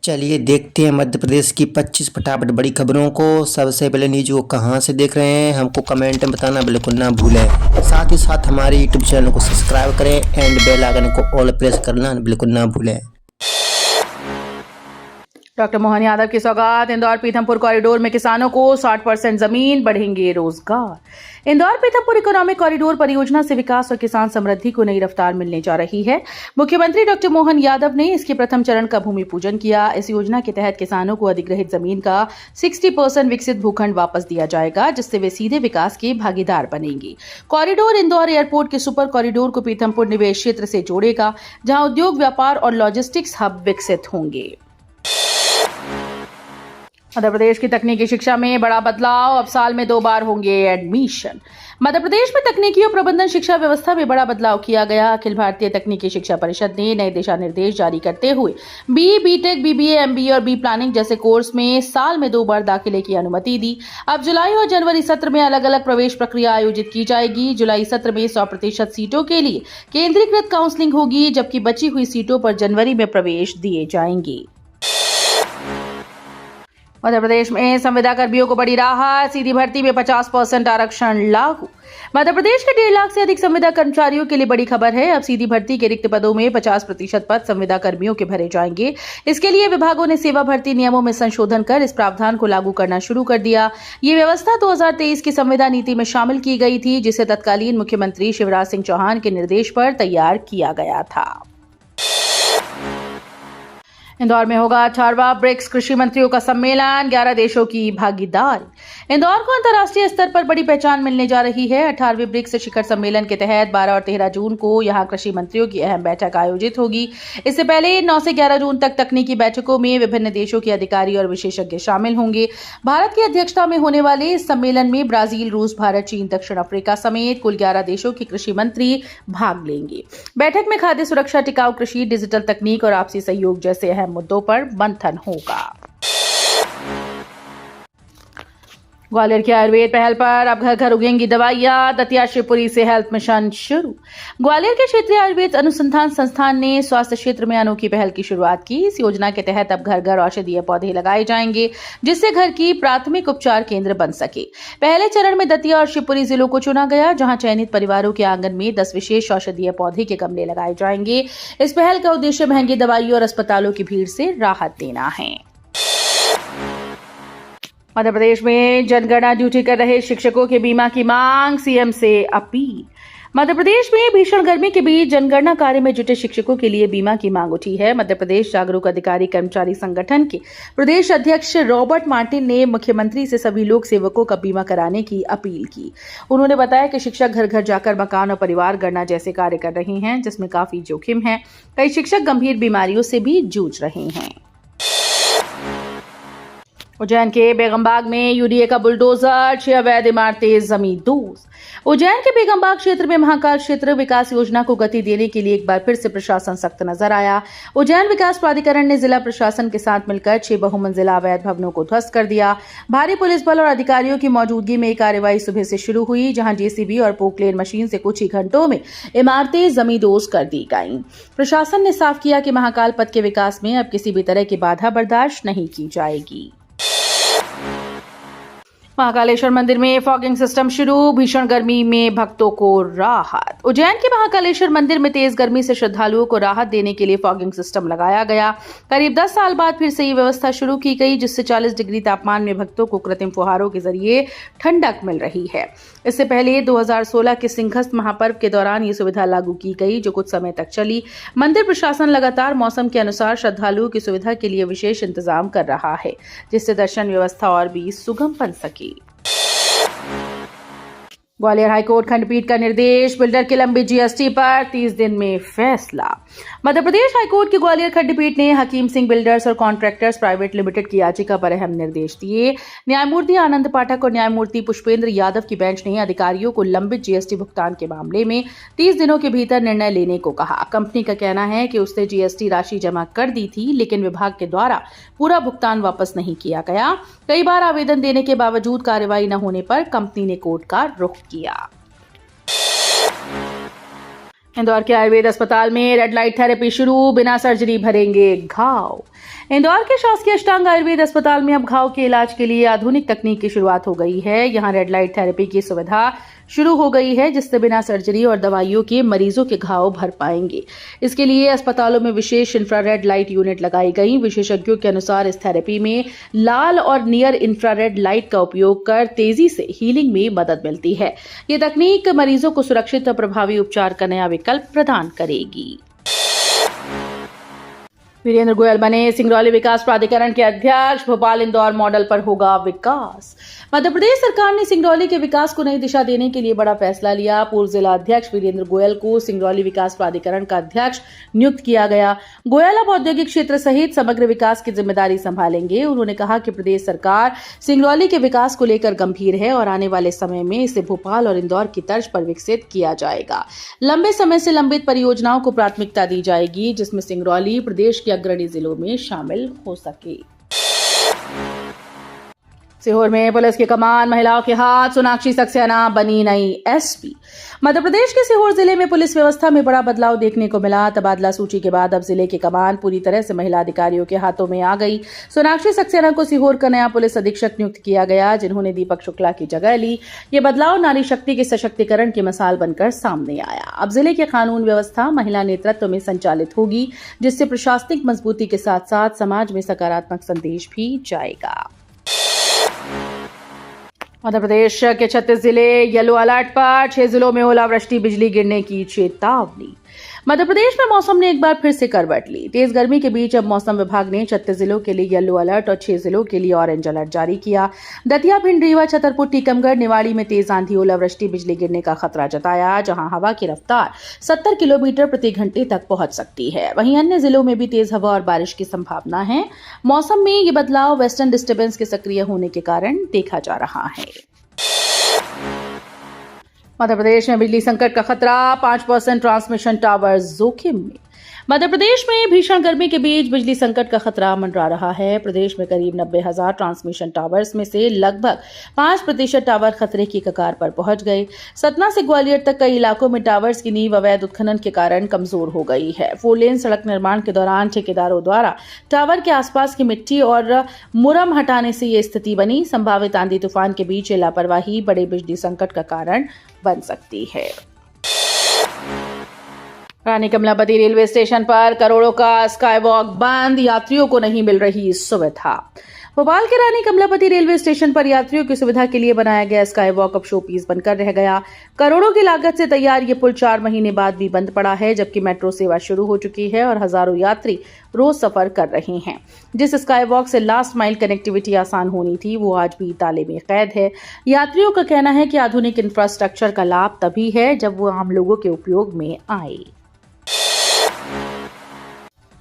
चलिए देखते हैं मध्य प्रदेश की 25 फटाफट बड़ी खबरों को। सबसे पहले न्यूज को कहां से देख रहे हैं हमको कमेंट में बताना बिल्कुल ना भूलें। साथ ही साथ हमारे यूट्यूब चैनल को सब्सक्राइब करें एंड बेल आइकन को ऑल प्रेस करना बिल्कुल ना भूलें। डॉक्टर मोहन यादव की सौगात। इंदौर पीथमपुर कॉरिडोर में किसानों को 60% जमीन, बढ़ेंगे रोजगार। इंदौर पीथमपुर इकोनॉमिक कॉरिडोर परियोजना से विकास और किसान समृद्धि को नई रफ्तार मिलने जा रही है। मुख्यमंत्री डॉक्टर मोहन यादव ने इसके प्रथम चरण का भूमि पूजन किया। इस योजना के तहत किसानों को अधिग्रहित जमीन का 60% विकसित भूखंड वापस दिया जाएगा, जिससे वे सीधे विकास के भागीदार बनेंगे। कॉरिडोर इंदौर एयरपोर्ट के सुपर कॉरिडोर को पीथमपुर निवेश क्षेत्र से जोड़ेगा, जहां उद्योग, व्यापार और लॉजिस्टिक्स हब विकसित होंगे। मध्य प्रदेश की तकनीकी शिक्षा में बड़ा बदलाव, अब साल में 2 बार होंगे एडमिशन। मध्य प्रदेश में तकनीकी और प्रबंधन शिक्षा व्यवस्था में बड़ा बदलाव किया गया। अखिल भारतीय तकनीकी शिक्षा परिषद ने नए दिशा निर्देश जारी करते हुए बीई, बीटेक, बीबीए, एमबीए और बी प्लानिंग जैसे कोर्स में साल में 2 बार दाखिले की अनुमति दी। अब जुलाई और जनवरी सत्र में अलग अलग प्रवेश प्रक्रिया आयोजित की जाएगी। जुलाई सत्र में 100% सीटों के लिए केंद्रीकृत काउंसलिंग होगी, जबकि बची हुई सीटों पर जनवरी में प्रवेश दिए जाएंगे। मध्य प्रदेश में संविदा कर्मियों को बड़ी राहत, सीधी भर्ती में 50% आरक्षण लागू। मध्य प्रदेश के 1.5 लाख से अधिक संविदा कर्मचारियों के लिए बड़ी खबर है। अब सीधी भर्ती के रिक्त पदों में 50% पद संविदा कर्मियों के भरे जाएंगे। इसके लिए विभागों ने सेवा भर्ती नियमों में संशोधन कर इस प्रावधान को लागू करना शुरू कर दिया। ये व्यवस्था 2023 की संविदा नीति में शामिल की गई थी, जिसे तत्कालीन मुख्यमंत्री शिवराज सिंह चौहान के निर्देश पर तैयार किया गया था। इंदौर में होगा 18वां ब्रिक्स कृषि मंत्रियों का सम्मेलन, 11 देशों की भागीदारी। इंदौर को अंतर्राष्ट्रीय स्तर पर बड़ी पहचान मिलने जा रही है। 18वें ब्रिक्स शिखर सम्मेलन के तहत 12 और 13 जून को यहां कृषि मंत्रियों की अहम बैठक आयोजित होगी। इससे पहले 9 से 11 जून तक तकनीकी बैठकों में विभिन्न देशों के अधिकारी और विशेषज्ञ शामिल होंगे। भारत की अध्यक्षता में होने वाले इस सम्मेलन में ब्राजील, रूस, भारत, चीन, दक्षिण अफ्रीका समेत कुल 11 देशों के कृषि मंत्री भाग लेंगे। बैठक में खाद्य सुरक्षा, टिकाऊ कृषि, डिजिटल तकनीक और आपसी सहयोग जैसे अहम मुद्दों पर मंथन होगा। ग्वालियर की आयुर्वेद पहल पर अब घर घर उगेंगी दवाइयां, दतिया शिवपुरी से हेल्थ मिशन शुरू। ग्वालियर के क्षेत्रीय आयुर्वेद अनुसंधान संस्थान ने स्वास्थ्य क्षेत्र में अनोखी पहल की शुरुआत की। इस योजना के तहत अब घर घर औषधीय पौधे लगाए जाएंगे, जिससे घर की प्राथमिक उपचार केंद्र बन सके। पहले चरण में दतिया और शिवपुरी जिलों को चुना गया, जहां चयनित परिवारों के आंगन में 10 विशेष औषधीय पौधे के गमले लगाए जाएंगे। इस पहल का उद्देश्य महंगी दवाइयों और अस्पतालों की भीड़ से राहत देना है। मध्य प्रदेश में जनगणना ड्यूटी कर रहे शिक्षकों के बीमा की मांग, सीएम से अपील। मध्य प्रदेश में भीषण गर्मी के बीच जनगणना कार्य में जुटे शिक्षकों के लिए बीमा की मांग उठी है। मध्य प्रदेश जागरूक अधिकारी कर्मचारी संगठन के प्रदेश अध्यक्ष रॉबर्ट मार्टिन ने मुख्यमंत्री से सभी लोक सेवकों का बीमा कराने की अपील की। उन्होंने बताया कि शिक्षक घर घर जाकर मकान और परिवार गणना जैसे कार्य कर रहे हैं, जिसमें काफी जोखिम है। कई शिक्षक गंभीर बीमारियों से भी जूझ रहे हैं। उज्जैन के बेगमबाग में यूडीए का बुलडोजर, 6 अवैध इमारतें जमींदोज। उज्जैन के बेगमबाग क्षेत्र में महाकाल क्षेत्र विकास योजना को गति देने के लिए एक बार फिर से प्रशासन सख्त नजर आया। उज्जैन विकास प्राधिकरण ने जिला प्रशासन के साथ मिलकर 6 बहुमंजिला अवैध भवनों को ध्वस्त कर दिया। भारी पुलिस बल और अधिकारियों की मौजूदगी में कार्रवाई सुबह से शुरू हुई, जहां जेसीबी और पोकलेन मशीन से कुछ ही घंटों में इमारतें जमींदोज कर दी गईं। प्रशासन ने साफ किया कि महाकाल पथ के विकास में अब किसी भी तरह की बाधा बर्दाश्त नहीं की जाएगी। महाकालेश्वर मंदिर में फॉगिंग सिस्टम शुरू, भीषण गर्मी में भक्तों को राहत। उज्जैन के महाकालेश्वर मंदिर में तेज गर्मी से श्रद्धालुओं को राहत देने के लिए फॉगिंग सिस्टम लगाया गया। करीब 10 साल बाद फिर से ये व्यवस्था शुरू की गई, जिससे 40 डिग्री तापमान में भक्तों को कृत्रिम फुहारों के जरिए ठंडक मिल रही है। इससे पहले 2016 के सिंहस्थ महापर्व के दौरान ये सुविधा लागू की गई, जो कुछ समय तक चली। मंदिर प्रशासन लगातार मौसम के अनुसार श्रद्धालुओं की सुविधा के लिए विशेष इंतजाम कर रहा है, जिससे दर्शन व्यवस्था और भी सुगम बन सके। ग्वालियर हाईकोर्ट खंडपीठ का निर्देश, बिल्डर की लंबी जीएसटी पर 30 दिन में फैसला। मध्य प्रदेश हाईकोर्ट की ग्वालियर खंडपीठ ने हकीम सिंह बिल्डर्स और कॉन्ट्रैक्टर्स प्राइवेट लिमिटेड की याचिका पर अहम निर्देश दिए। न्यायमूर्ति आनंद पाठक और न्यायमूर्ति पुष्पेंद्र यादव की बेंच ने अधिकारियों को लंबित जीएसटी भुगतान के मामले में 30 दिनों के भीतर निर्णय लेने को कहा। कंपनी का कहना है कि उसने जीएसटी राशि जमा कर दी थी, लेकिन विभाग के द्वारा पूरा भुगतान वापस नहीं किया गया। कई बार आवेदन देने के बावजूद कार्रवाई न होने पर कंपनी ने कोर्ट का रुख किया। इंदौर के आयुर्वेद अस्पताल में रेड लाइट थेरेपी शुरू, बिना सर्जरी भरेंगे घाव। इंदौर के शासकीय अष्टांग आयुर्वेद अस्पताल में अब घाव के इलाज के लिए आधुनिक तकनीक की शुरुआत हो गई है। यहां रेड लाइट थेरेपी की सुविधा शुरू हो गई है, जिससे बिना सर्जरी और दवाइयों के मरीजों के घाव भर पाएंगे। इसके लिए अस्पतालों में विशेष इंफ्रारेड लाइट यूनिट लगाई गई। विशेषज्ञों के अनुसार इस थेरेपी में लाल और नियर इंफ्रारेड लाइट का उपयोग कर तेजी से हीलिंग में मदद मिलती है। ये तकनीक मरीजों को सुरक्षित और प्रभावी उपचार का नया विकल्प प्रदान करेगी। वीरेंद्र गोयल बने सिंगरौली विकास प्राधिकरण के अध्यक्ष। भोपाल इंदौर मॉडल पर होगा विकास। मध्य प्रदेश सरकार ने सिंगरौली के विकास को नई दिशा देने के लिए बड़ा फैसला लिया। पूर्व जिला अध्यक्ष वीरेंद्र गोयल को सिंगरौली विकास प्राधिकरण का अध्यक्ष नियुक्त किया गया। गोयल अब औद्योगिक क्षेत्र सहित समग्र विकास की जिम्मेदारी संभालेंगे। उन्होंने कहा कि प्रदेश सरकार सिंगरौली के विकास को लेकर गंभीर है और आने वाले समय में इसे भोपाल और इंदौर की तर्ज पर विकसित किया जाएगा। लंबे समय से लंबित परियोजनाओं को प्राथमिकता दी जाएगी, जिसमें सिंगरौली प्रदेश के अग्रणी जिलों में शामिल हो सके। सीहोर में पुलिस की कमान महिलाओं के हाथ। सोनाक्षी सक्सेना बनी नई एसपी। मध्य प्रदेश के सीहोर जिले में पुलिस व्यवस्था में बड़ा बदलाव देखने को मिला। तबादला सूची के बाद अब जिले की कमान पूरी तरह से महिला अधिकारियों के हाथों में आ गई। सोनाक्षी सक्सेना को सीहोर का नया पुलिस अधीक्षक नियुक्त किया गया, जिन्होंने दीपक शुक्ला की जगह ली। ये बदलाव नारी शक्ति के सशक्तिकरण की मिसाल बनकर सामने आया। अब जिले की कानून व्यवस्था महिला नेतृत्व में संचालित होगी, जिससे प्रशासनिक मजबूती के साथ साथ समाज में सकारात्मक संदेश भी जाएगा। मध्य प्रदेश के 36 जिले येलो अलर्ट पर। 6 जिलों में ओलावृष्टि, बिजली गिरने की चेतावनी। मध्य प्रदेश में मौसम ने एक बार फिर से करवट ली। तेज गर्मी के बीच अब मौसम विभाग ने 36 जिलों के लिए येलो अलर्ट और 6 जिलों के लिए ऑरेंज अलर्ट जारी किया। दतिया, भिंड, रीवा, छतरपुर, टीकमगढ़, निवाड़ी में तेज आंधी, ओलावृष्टि, बिजली गिरने का खतरा जताया, जहां हवा की रफ्तार 70 किलोमीटर प्रति घंटे तक पहुंच सकती है। वहीं अन्य जिलों में भी तेज हवा और बारिश की संभावना है। मौसम में ये बदलाव वेस्टर्न डिस्टर्बेंस के सक्रिय होने के कारण देखा जा रहा है। मध्य प्रदेश में बिजली संकट का खतरा। 5% ट्रांसमिशन टावर जोखिम में। मध्य प्रदेश में भीषण गर्मी के बीच बिजली संकट का खतरा मंडरा रहा है। प्रदेश में करीब 90,000 ट्रांसमिशन टावर्स में से लगभग 5% टावर खतरे की कगार पर पहुंच गए। सतना से ग्वालियर तक कई इलाकों में टावर्स की नींव अवैध उत्खनन के कारण कमजोर हो गई है। 4 लेन सड़क निर्माण के दौरान ठेकेदारों द्वारा टावर के आसपास की मिट्टी और मुरम हटाने से ये स्थिति बनी। संभावित आंधी तूफान के बीच लापरवाही बड़े बिजली संकट का कारण बन सकती है। रानी कमलापति रेलवे स्टेशन पर करोड़ों का स्काई वॉक बंद। यात्रियों को नहीं मिल रही सुविधा। भोपाल के रानी कमलापति रेलवे स्टेशन पर यात्रियों की सुविधा के लिए बनाया गया स्काई वॉक अब शो पीस बनकर रह गया। करोड़ों की लागत से तैयार ये पुल 4 महीने बाद भी बंद पड़ा है, जबकि मेट्रो सेवा शुरू हो चुकी है और हजारों यात्री रोज सफर कर रहे हैं। जिस स्काई वॉक से लास्ट माइल कनेक्टिविटी आसान होनी थी, वो आज भी ताले में कैद है। यात्रियों का कहना है कि आधुनिक इंफ्रास्ट्रक्चर का लाभ तभी है जब वो आम लोगों के उपयोग में आए।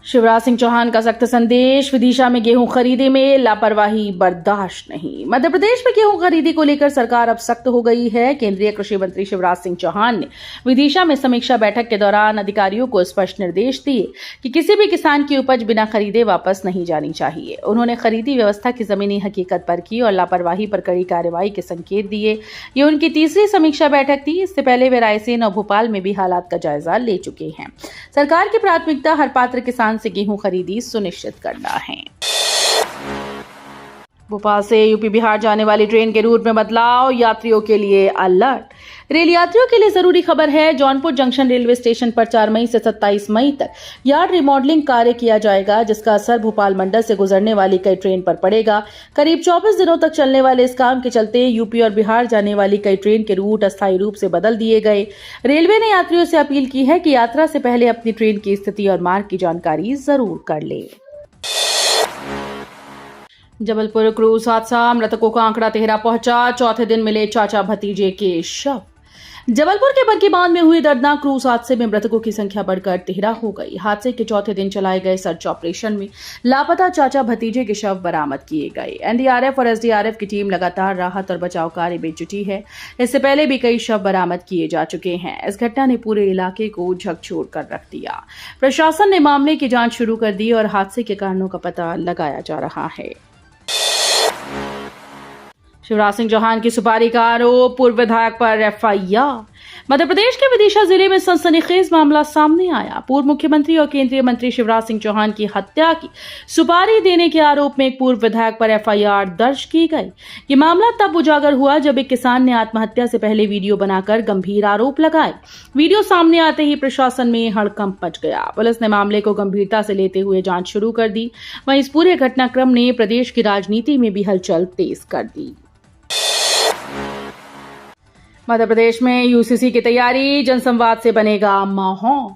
शिवराज सिंह चौहान का सख्त संदेश। विदिशा में गेहूं खरीदी में लापरवाही बर्दाश्त नहीं। मध्य प्रदेश में गेहूं खरीदी को लेकर सरकार अब सख्त हो गई है। केंद्रीय कृषि मंत्री शिवराज सिंह चौहान ने विदिशा में समीक्षा बैठक के दौरान अधिकारियों को स्पष्ट निर्देश दिए कि किसी भी किसान की उपज बिना खरीदे वापस नहीं जानी चाहिए। उन्होंने खरीदी व्यवस्था की जमीनी हकीकत पर की और लापरवाही पर कड़ी कार्रवाई के संकेत दिए। ये उनकी तीसरी समीक्षा बैठक थी। इससे पहले वे रायसेन और भोपाल में भी हालात का जायजा ले चुके हैं। सरकार की प्राथमिकता हर पात्र किसान से गेहूं खरीदी सुनिश्चित करना है। भोपाल से यूपी बिहार जाने वाली ट्रेन के रूट में बदलाव, यात्रियों के लिए अलर्ट। रेल यात्रियों के लिए जरूरी खबर है। जौनपुर जंक्शन रेलवे स्टेशन पर 4 मई से 27 मई तक यार्ड रिमॉडलिंग कार्य किया जाएगा, जिसका असर भोपाल मंडल से गुजरने वाली कई ट्रेन पर पड़ेगा। करीब 24 दिनों तक चलने वाले इस काम के चलते यूपी और बिहार जाने वाली कई ट्रेन के रूट अस्थायी रूप से बदल दिए गए। रेलवे ने यात्रियों से अपील की है कि यात्रा से पहले अपनी ट्रेन की स्थिति और मार्ग की जानकारी जरूर कर लें। जबलपुर क्रूज हादसा, मृतकों का आंकड़ा 13 पहुंचा। चौथे दिन मिले चाचा भतीजे के शव। जबलपुर के बग्गी बांध में हुए दर्दनाक क्रूज हादसे में मृतकों की संख्या बढ़कर 13 हो गई। हादसे के चौथे दिन चलाए गए सर्च ऑपरेशन में लापता चाचा भतीजे के शव बरामद किए गए। एनडीआरएफ और एसडीआरएफ की टीम लगातार राहत और बचाव कार्य में जुटी है। इससे पहले भी कई शव बरामद किए जा चुके हैं। इस घटना ने पूरे इलाके को झकझोर कर रख दिया। प्रशासन ने मामले की जांच शुरू कर दी और हादसे के कारणों का पता लगाया जा रहा है। शिवराज सिंह चौहान की सुपारी का आरोप, पूर्व विधायक पर एफआईआर। मध्य प्रदेश के विदिशा जिले में सनसनीखेज मामला सामने आया। पूर्व मुख्यमंत्री और केंद्रीय मंत्री शिवराज सिंह चौहान की हत्या की सुपारी देने के आरोप में एक पूर्व विधायक पर एफआईआर दर्ज की गई। ये मामला तब उजागर हुआ जब एक किसान ने आत्महत्या से पहले वीडियो बनाकर गंभीर आरोप लगाए। वीडियो सामने आते ही प्रशासन में हड़कंप मच गया। पुलिस ने मामले को गंभीरता से लेते हुए जांच शुरू कर दी। वहीं इस पूरे घटनाक्रम ने प्रदेश की राजनीति में भी हलचल तेज कर दी। मध्य प्रदेश में यूसीसी की तैयारी, जनसंवाद से बनेगा माहौल।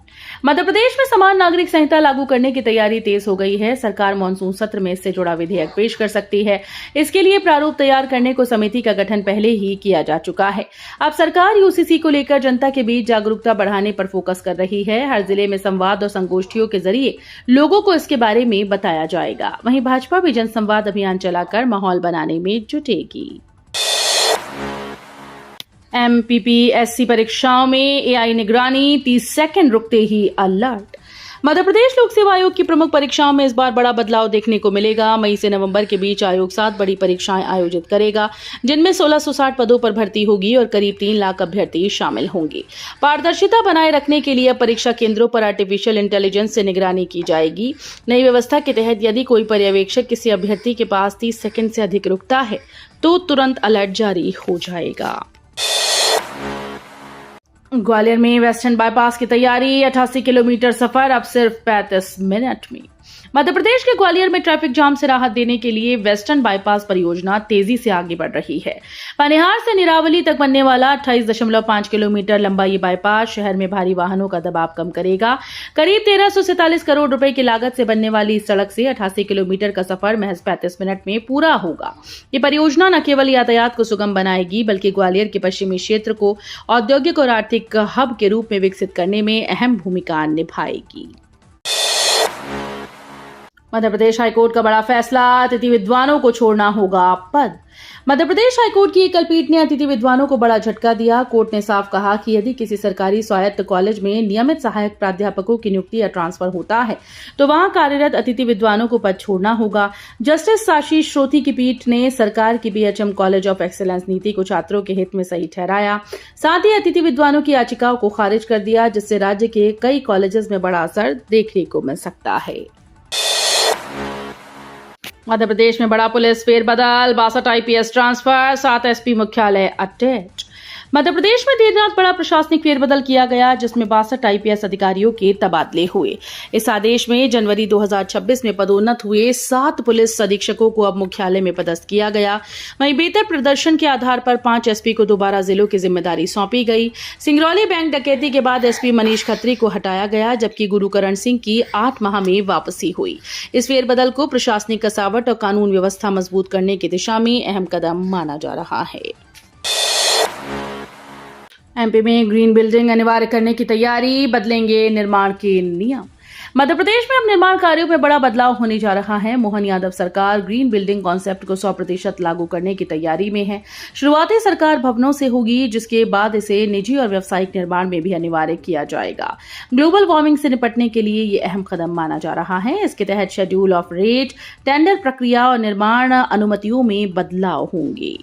मध्य प्रदेश में समान नागरिक संहिता लागू करने की तैयारी तेज हो गई है। सरकार मानसून सत्र में इससे जुड़ा विधेयक पेश कर सकती है। इसके लिए प्रारूप तैयार करने को समिति का गठन पहले ही किया जा चुका है। अब सरकार यूसीसी को लेकर जनता के बीच जागरूकता बढ़ाने पर फोकस कर रही है। हर जिले में संवाद और संगोष्ठियों के जरिए लोगों को इसके बारे में बताया जाएगा। वहीं भाजपा भी जनसंवाद अभियान चलाकर माहौल बनाने में जुटेगी। एमपीपीएससी परीक्षाओं में एआई निगरानी, 30 सेकंड रुकते ही अलर्ट। मध्य प्रदेश लोक सेवा आयोग की प्रमुख परीक्षाओं में इस बार बड़ा बदलाव देखने को मिलेगा। मई से नवंबर के बीच आयोग 7 बड़ी परीक्षाएं आयोजित करेगा, जिनमें 1660 पदों पर भर्ती होगी और करीब 3 लाख अभ्यर्थी शामिल होंगे। पारदर्शिता बनाए रखने के लिए परीक्षा केंद्रों पर आर्टिफिशियल इंटेलिजेंस से निगरानी की जाएगी। नई व्यवस्था के तहत यदि कोई पर्यवेक्षक किसी अभ्यर्थी के पास 30 सेकंड से अधिक रुकता है तो तुरंत अलर्ट जारी हो जाएगा। ग्वालियर में वेस्टर्न बाईपास की तैयारी, 88 किलोमीटर सफर अब सिर्फ 35 मिनट में। मध्य प्रदेश के ग्वालियर में ट्रैफिक जाम से राहत देने के लिए वेस्टर्न बाईपास परियोजना तेजी से आगे बढ़ रही है। पनिहार से निरावली तक बनने वाला 28.5 किलोमीटर लंबा ये बाईपास शहर में भारी वाहनों का दबाव कम करेगा। करीब 1347 करोड़ रुपए की लागत से बनने वाली इस सड़क से 88 किलोमीटर का सफर महज 35 मिनट में पूरा होगा। ये परियोजना न केवल यातायात को सुगम बनाएगी बल्कि ग्वालियर के पश्चिमी क्षेत्र को औद्योगिक और आर्थिक हब के रूप में विकसित करने में अहम भूमिका निभाएगी। मध्य प्रदेश हाईकोर्ट का बड़ा फैसला, अतिथि विद्वानों को छोड़ना होगा पद। मध्य प्रदेश हाईकोर्ट की एकल पीठ ने अतिथि विद्वानों को बड़ा झटका दिया। कोर्ट ने साफ कहा कि यदि किसी सरकारी स्वायत्त कॉलेज में नियमित सहायक प्राध्यापकों की नियुक्ति या ट्रांसफर होता है तो वहां कार्यरत अतिथि विद्वानों को पद छोड़ना होगा। जस्टिस साशी श्रोथी की पीठ ने सरकार की बीएचएम कॉलेज ऑफ एक्सीलेंस नीति को छात्रों के हित में सही ठहराया। साथ ही अतिथि विद्वानों की याचिकाओं को खारिज कर दिया, जिससे राज्य के कई कॉलेजेस में बड़ा असर देखने को मिल सकता है। मध्य प्रदेश में बड़ा पुलिस फेरबदल, 62 आईपीएस ट्रांसफर, 7 एसपी मुख्यालय अटैच। मध्य प्रदेश में देर रात बड़ा प्रशासनिक फेरबदल किया गया, जिसमें 62 आईपीएस अधिकारियों के तबादले हुए। इस आदेश में जनवरी 2026 में पदोन्नत हुए 7 पुलिस अधीक्षकों को अब मुख्यालय में पदस्थ किया गया। वहीं बेहतर प्रदर्शन के आधार पर 5 एसपी को दोबारा जिलों की जिम्मेदारी सौंपी गई। सिंगरौली बैंक डकैती के बाद एसपी मनीष खत्री को हटाया गया, जबकि गुरुकरण सिंह की 8 माह में वापसी हुई। इस फेरबदल को प्रशासनिक कसावट और कानून व्यवस्था मजबूत करने की दिशा में अहम कदम माना जा रहा है। एमपी में ग्रीन बिल्डिंग अनिवार्य करने की तैयारी, बदलेंगे निर्माण के नियम। मध्य प्रदेश में अब निर्माण कार्यों में बड़ा बदलाव होने जा रहा है। मोहन यादव सरकार ग्रीन बिल्डिंग कॉन्सेप्ट को 100% लागू करने की तैयारी में है। शुरुआती सरकार भवनों से होगी, जिसके बाद इसे निजी और व्यावसायिक निर्माण में भी अनिवार्य किया जाएगा। ग्लोबल वार्मिंग से निपटने के लिए ये अहम कदम माना जा रहा है। इसके तहत शेड्यूल ऑफ रेट, टेंडर प्रक्रिया और निर्माण अनुमतियों में बदलाव होंगे।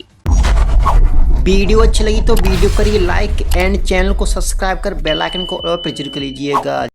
वीडियो अच्छी लगी तो वीडियो करिए लाइक एंड चैनल को सब्सक्राइब कर बेल आइकन को और प्रेस कर लीजिएगा।